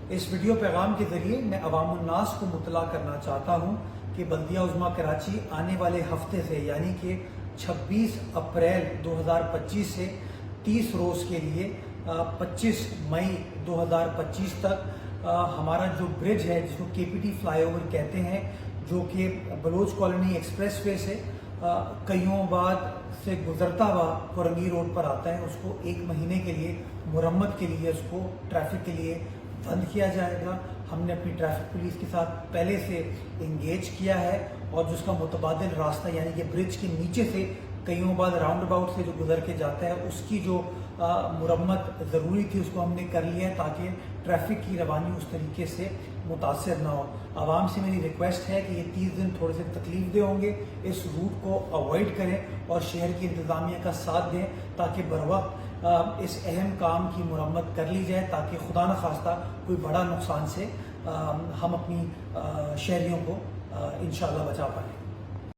اس video پیغام کے ذریعے میں عوام الناس کو مطلع کرنا چاہتا ہوں کہ بلدیہ عظمیٰ کراچی آنے والے ہفتے سے یعنی کہ 26 اپریل 2025 سے 30 روز کے لیے 25 مئی 2025 تک ہمارا جو برج ہے جس کو KPT فلائی اوور کہتے ہیں، جو کہ بلوچ کالونی ایکسپریس وے سے کئیوں بعد سے گزرتا ہوا کورنگی روڈ پر آتا ہے، اس کو 1 مہینے کے لیے مرمت کے لیے اس کو ٹریفک کے لیے بند کیا جائے گا۔ ہم نے اپنی ٹریفک پولیس کے ساتھ پہلے سے انگیج کیا ہے اور جس کا متبادل راستہ یعنی کہ برج کے نیچے سے کئیوں بعد راؤنڈ اباؤٹ سے جو گزر کے جاتا ہے اس کی جو مرمت ضروری تھی اس کو ہم نے کر لیا ہے تاکہ ٹریفک کی روانی اس طریقے سے متاثر نہ ہو۔ عوام سے میری ریکویسٹ ہے کہ یہ 30 دن تھوڑے سے تکلیف دہ ہوں گے، اس روٹ کو اوائڈ کریں اور شہر کی انتظامیہ کا ساتھ دیں تاکہ بروقت اس اہم کام کی مرمت کر لی جائے تاکہ خدا نخواستہ کوئی بڑا نقصان سے ہم اپنی شہریوں کو انشاءاللہ بچا پائیں۔